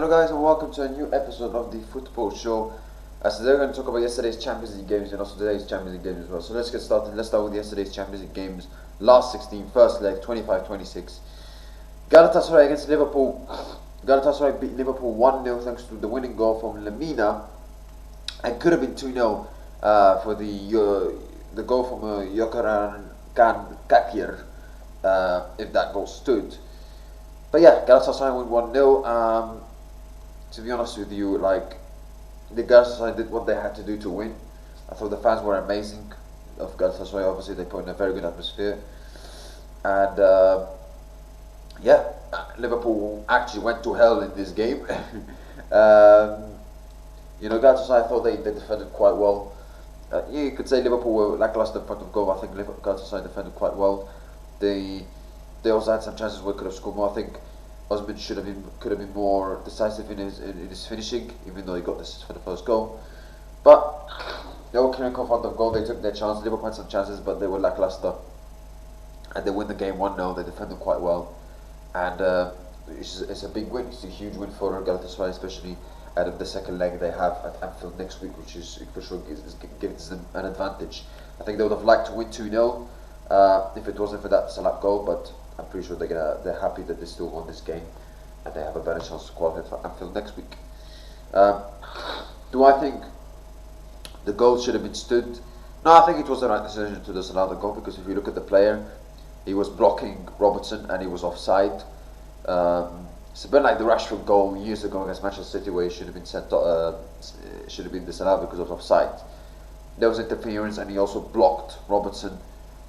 Hello guys and welcome to a new episode of the Football Show. As today we're going to talk about yesterday's Champions League games and also today's Champions League games as well. So let's get started. Let's start with yesterday's Champions League games. Last 16, first leg, 25-26. Galatasaray against Liverpool. Galatasaray beat Liverpool 1-0 thanks to the winning goal from Lemina. And could have been 2-0 for the goal from Jokeran Kakir if that goal stood. But yeah, Galatasaray won 1-0. To be honest with you, like, the Galatasaray did what they had to do to win. I thought the fans were amazing of Galatasaray. Obviously, they put in a very good atmosphere. And yeah, Liverpool actually went to hell in this game. You know, Galatasaray, I thought they defended quite well. You could say Liverpool were lackluster in front of goal. I think Galatasaray defended quite well. They also had some chances where they could have scored more. I think Osman could have been more decisive in his finishing, even though he got this for the first goal. But they were clearing in front of goal. They took their chance. Liverpool had some chances, but they were lackluster, and they win the game 1-0. They defended quite well, and it's a big win. It's a huge win for Galatasaray, especially out of the second leg they have at Anfield next week, which is for sure gives them an advantage. I think they would have liked to win 2-0 if it wasn't for that Salah goal, but I'm pretty sure they're happy that they still won this game and they have a better chance to qualify for Anfield next week. Do I think the goal should have been stood? No, I think it was the right decision to disallow the goal, because if you look at the player, he was blocking Robertson and he was offside. It's a bit like the Rashford goal years ago against Manchester City, where he should have been should have been disallowed because of offside. There was interference and he also blocked Robertson.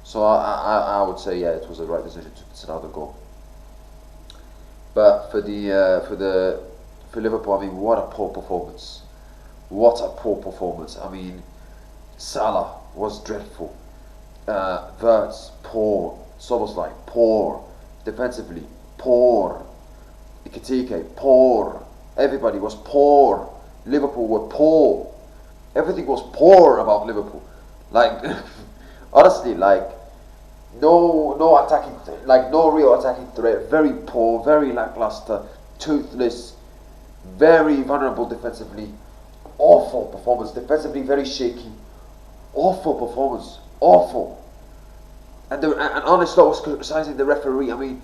So I would say, yeah, it was the right decision to disallow the goal. But for Liverpool, I mean, what a poor performance! What a poor performance! I mean, Salah was dreadful. Wirtz, poor. Szoboszlai, poor. Defensively, poor. Ekitike, poor. Everybody was poor. Liverpool were poor. Everything was poor about Liverpool. Like, honestly, like, no attacking, like, no real attacking threat. Very poor, very lackluster, toothless, very vulnerable defensively. Awful performance. Defensively, very shaky. Awful performance. Awful. And Arne Slot was criticising the referee. I mean,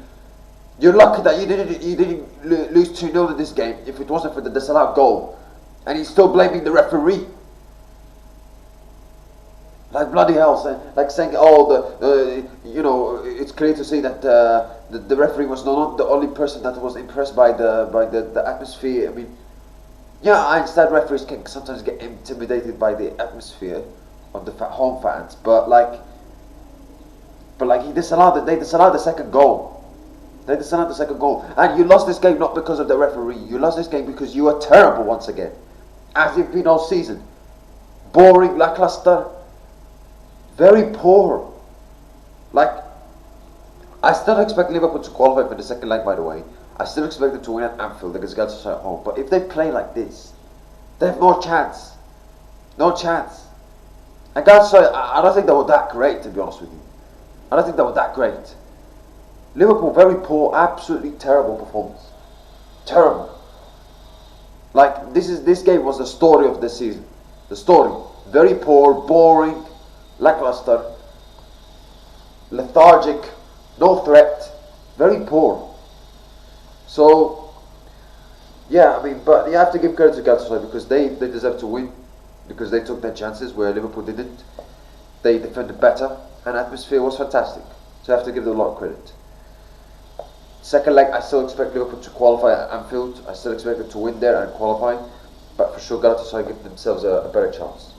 you're lucky that you didn't lose 2-0 in this game if it wasn't for the disallowed goal, and he's still blaming the referee. Like, bloody hell, like saying, oh, you know, it's clear to see that the referee was not the only person that was impressed by the atmosphere. I mean, yeah, I understand referees can sometimes get intimidated by the atmosphere of the home fans, but they disallowed the second goal. They disallowed the second goal, and you lost this game not because of the referee. You lost this game because you were terrible once again, as you've been all season. Boring, lackluster. Very poor. Like, I still expect Liverpool to qualify for the second leg, by the way. I still expect them to win at Anfield against Galatasaray at home. But if they play like this, they have no chance. No chance. And Galatasaray, I don't think they were that great, to be honest with you. I don't think they were that great. Liverpool, very poor, absolutely terrible performance. Terrible. Like, this game was the story of the season. The story. Very poor, boring, lackluster, lethargic, no threat, very poor. So, yeah, I mean, but you have to give credit to Galatasaray because they deserve to win, because they took their chances where Liverpool didn't. They defended better, and atmosphere was fantastic. So you have to give them a lot of credit. Second leg, I still expect Liverpool to qualify at Anfield. I still expect them to win there and qualify, but for sure Galatasaray give themselves a better chance.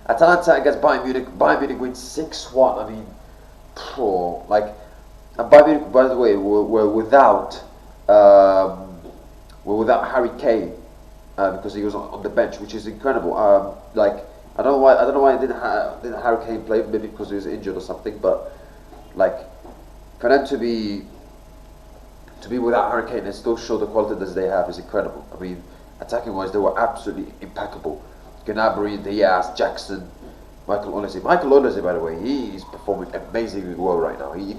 Atalanta against Bayern Munich. Bayern Munich wins 6-1. I mean, and Bayern Munich, by the way, were without Harry Kane because he was on the bench, which is incredible. I don't know why didn't Harry Kane play? Maybe because he was injured or something. But like, for them to be without Harry Kane and still show the quality that they have is incredible. I mean, attacking wise, they were absolutely impeccable. Gnabry, Diaz, Jackson, Michael Olise. Michael Olise, by the way, he is performing amazingly well right now. You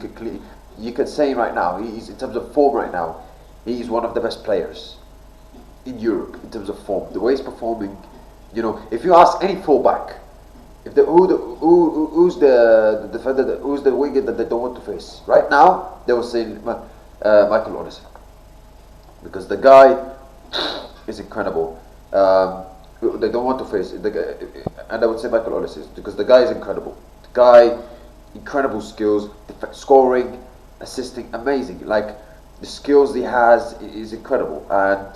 could say right now, he's in terms of form right now, He's one of the best players in Europe in terms of form. The way he's performing, if you ask any fullback, who's the defender, who's the winger that they don't want to face right now, they will say Michael Olise, because the guy is incredible. They don't want to face it, and I would say Michael Olise because the guy is incredible. The guy, incredible skills, scoring, assisting, amazing. Like the skills he has is incredible. And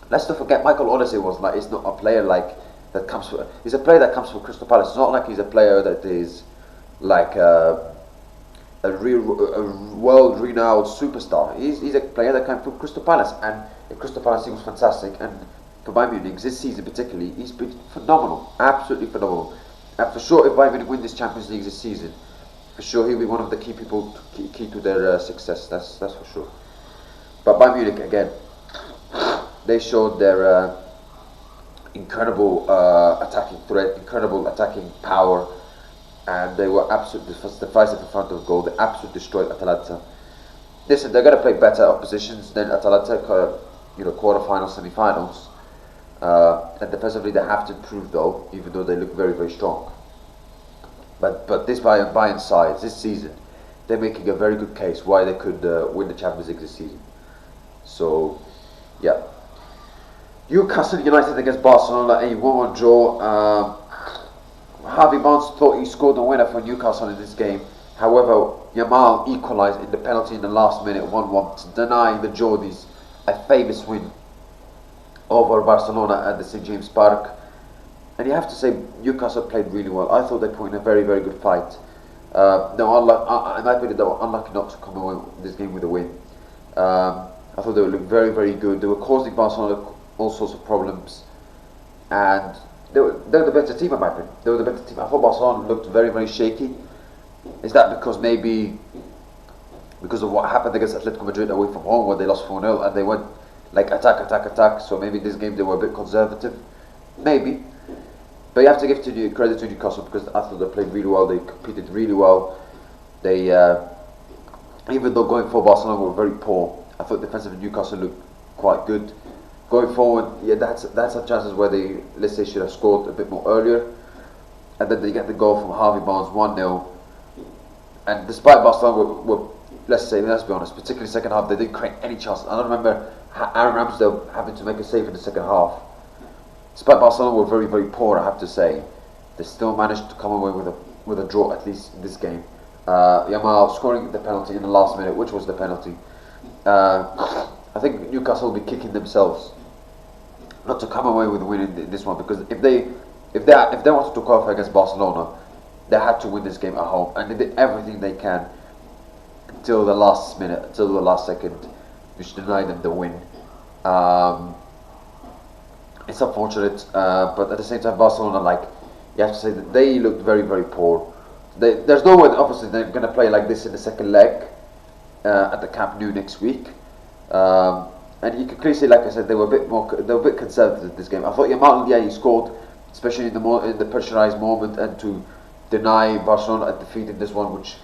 let's not forget, Michael Olise was like, he's not a player like that comes for. He's a player that comes from Crystal Palace. It's not like he's a player that is like a world-renowned superstar. He's a player that came from Crystal Palace, and in Crystal Palace he was fantastic. And for Bayern Munich, this season particularly, he's been phenomenal, absolutely phenomenal. And for sure, if Bayern Munich win this Champions League this season, for sure he'll be one of the key people, key to their success. That's for sure. But Bayern Munich again, they showed their incredible attacking threat, incredible attacking power, and they were absolutely decisive in front of goal. They absolutely destroyed Atalanta. Listen, they're going to play better oppositions than Atalanta, quarterfinals, semi-finals. And defensively they have to improve though, even though they look very, very strong. But this Bayern side, this season, they're making a very good case why they could win the Champions League this season. So, yeah. Newcastle United against Barcelona, a 1-1 draw. Harvey Barnes thought he scored the winner for Newcastle in this game. However, Yamal equalised in the penalty in the last minute, 1-1, denying the Geordies a famous win over Barcelona at the St James Park. And you have to say, Newcastle played really well. I thought they put in a very, very good fight. In my opinion, they were unlucky not to come away with this game with a win. I thought they looked very, very good. They were causing Barcelona all sorts of problems, and they were the better team in my opinion. They were the better team. I thought Barcelona looked very, very shaky. Is that because maybe because of what happened against Atletico Madrid away from home, where they lost 4-0 and they went like attack, so maybe this game they were a bit conservative, maybe. But you have to give credit to Newcastle, because I thought they played really well, they competed really well. They, even though going forward Barcelona were very poor, I thought defensively Newcastle looked quite good. Going forward, yeah, that's some chances where they, let's say, should have scored a bit more earlier. And then they get the goal from Harvey Barnes, 1-0. And despite Barcelona were let's be honest, particularly second half, they didn't create any chances. I don't remember Aaron Ramsdale having to make a save in the second half. Despite Barcelona were very, very poor, I have to say, they still managed to come away with a draw, at least in this game. Yamal scoring the penalty in the last minute, which was the penalty. I think Newcastle will be kicking themselves not to come away with a win in this one, because if they wanted to qualify against Barcelona, they had to win this game at home, and they did everything they can until the last minute, until the last second, which denied them the win. It's unfortunate, but at the same time, Barcelona, you have to say that they looked very, very poor. There's no way, obviously, they're going to play like this in the second leg at the Camp Nou next week. And you can clearly see, like I said, they were a bit conservative in this game. I thought Yamal, he scored, especially in the pressurized moment, and to deny Barcelona a defeat in this one, which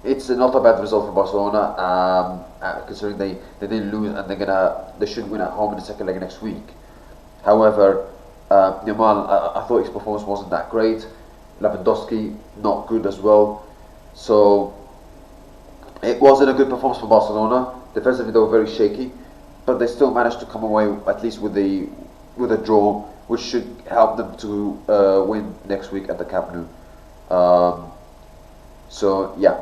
it's not a bad result for Barcelona, considering they didn't lose and they should win at home in the second leg next week. However, Yamal, I thought his performance wasn't that great. Lewandowski, not good as well. So it wasn't a good performance for Barcelona. Defensively, they were very shaky, but they still managed to come away at least with a draw, which should help them to win next week at the Camp Nou. So yeah,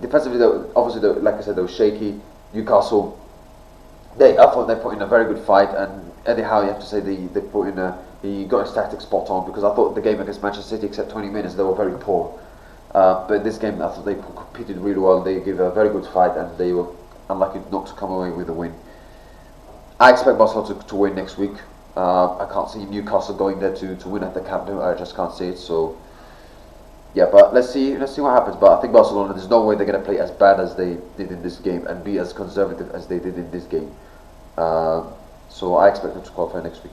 defensively, like I said, they were shaky. Newcastle, I thought they put in a very good fight, and Eddie Howe, you have to say, they put in he got his tactics spot on, because I thought the game against Manchester City, except 20 minutes, they were very poor. But in this game, I thought they competed really well. They gave a very good fight, and they were unlucky not to come away with a win. I expect Barcelona to win next week. I can't see Newcastle going there to win at the Camp Nou. I just can't see it. So yeah, but let's see what happens. But I think Barcelona, there's no way they're going to play as bad as they did in this game and be as conservative as they did in this game. So I expect them to qualify next week.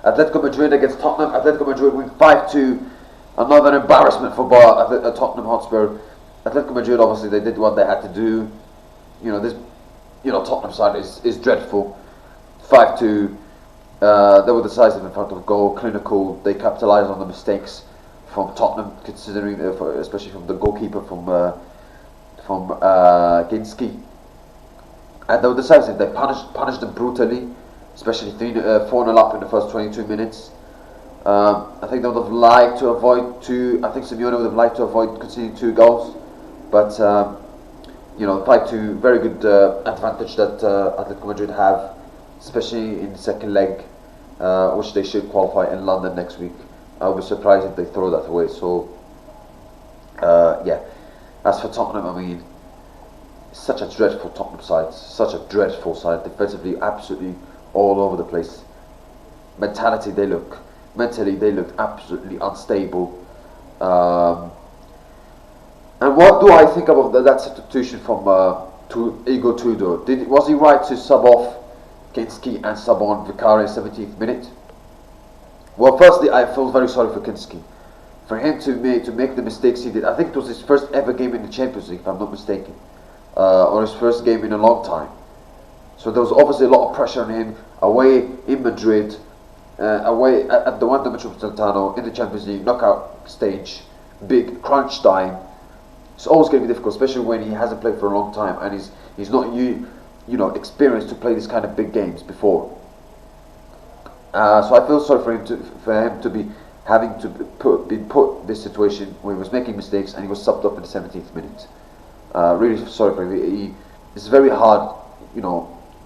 Atletico Madrid against Tottenham. Atletico Madrid win 5-2. Another embarrassment for Tottenham Hotspur. Atletico Madrid, obviously, they did what they had to do. Tottenham side is dreadful. 5-2. They were decisive in front of goal, clinical. They capitalised on the mistakes from Tottenham, considering especially from the goalkeeper from Ginski, and they were decisive. They punished them brutally, especially 4-0 up in the first 22 minutes. I think they would have liked to avoid two. I think Simeone would have liked to avoid conceding 2 goals, but 5-2, very good advantage that Atletico Madrid have, especially in the second leg, which they should qualify in London next week. I would be surprised if they throw that away. So, as for Tottenham, I mean, such a dreadful Tottenham side, such a dreadful side. Defensively, absolutely all over the place. Mentally, they look absolutely unstable. And what do I think about that substitution from Igor Tudor? Was he right to sub off Kinski and sub on Vicario 17th minute? Well, firstly, I feel very sorry for Kinski. For him to make the mistakes he did. I think it was his first ever game in the Champions League, if I'm not mistaken. Or his first game in a long time. So there was obviously a lot of pressure on him, away in Madrid, away at the Wanda Metropolitano, in the Champions League, knockout stage, big crunch time. It's always going to be difficult, especially when he hasn't played for a long time and he's not experienced to play these kind of big games before. So I feel sorry for him to be having to be put in this situation where he was making mistakes and he was subbed off in the 17th minute. Really sorry for him. It's very hard,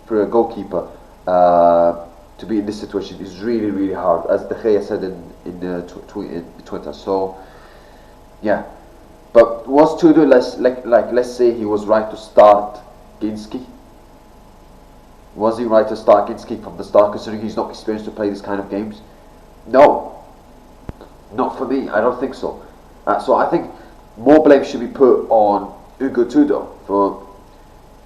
for a goalkeeper to be in this situation. It's really, really hard, as De Gea said in Twitter. So, yeah. But was Tudor let's say he was right to start Ginski? Was he right to start Ginski from the start, considering he's not experienced to play this kind of games? No, not for me. I don't think so. So I think more blame should be put on Hugo Tudor for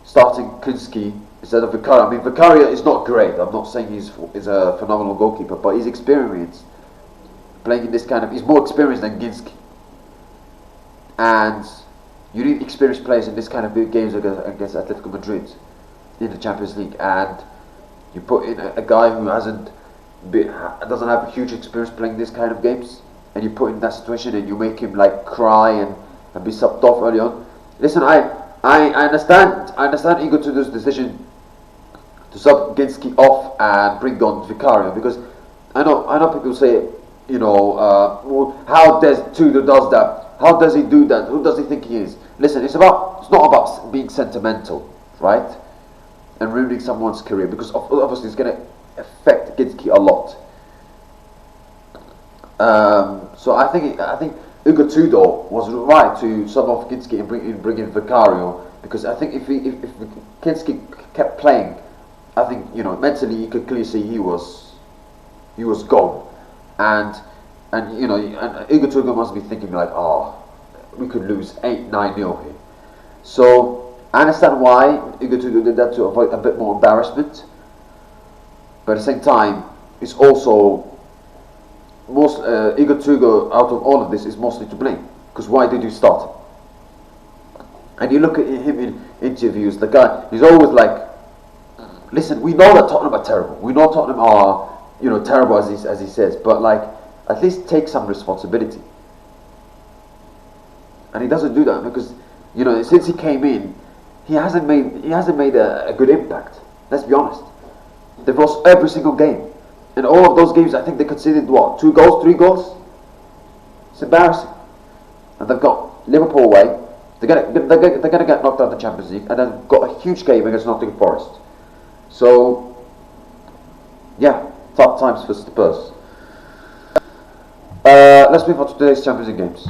starting Kinski instead of Vicario. I mean, Vicario is not great. I'm not saying he's a phenomenal goalkeeper, but he's experienced playing in this kind of. He's more experienced than Ginski, and you need experienced players in this kind of big games against Atletico Madrid in the Champions League, and you put in a guy who doesn't have a huge experience playing this kind of games, and you put him in that situation and you make him cry and be subbed off early on. Listen, I understand Igor Tudor's decision to sub Ginski off and bring on Vicario, because I know people say, how does Tudor does that? How does he do that? Who does he think he is? Listen, it's not about being sentimental, right? And ruining someone's career, because obviously it's going to affect Ginski a lot. So I think Hugo Tudor was right to sub off Ginski and bring in Vicario, because I think if Ginski kept playing, I think mentally you could clearly see he was gone, and Hugo Tudor must be thinking we could lose 8-9-0 here. So I understand why Hugo Tudor did that, to avoid a bit more embarrassment, but at the same time, it's also Igor Tudor, out of all of this, is mostly to blame, because why did you start? And you look at him in interviews, the guy, he's always listen, we know that Tottenham are terrible, we know Tottenham are terrible as he says, but at least take some responsibility. And he doesn't do that, because since he came in, he hasn't made a good impact. Let's be honest. They've lost every single game. In all of those games, I think they conceded 2 goals, 3 goals. It's embarrassing. And they've got Liverpool away. They're gonna get knocked out of the Champions League, and then got a huge game against Nottingham Forest. So, yeah, tough times for Spurs. Let's move on to today's Champions League games.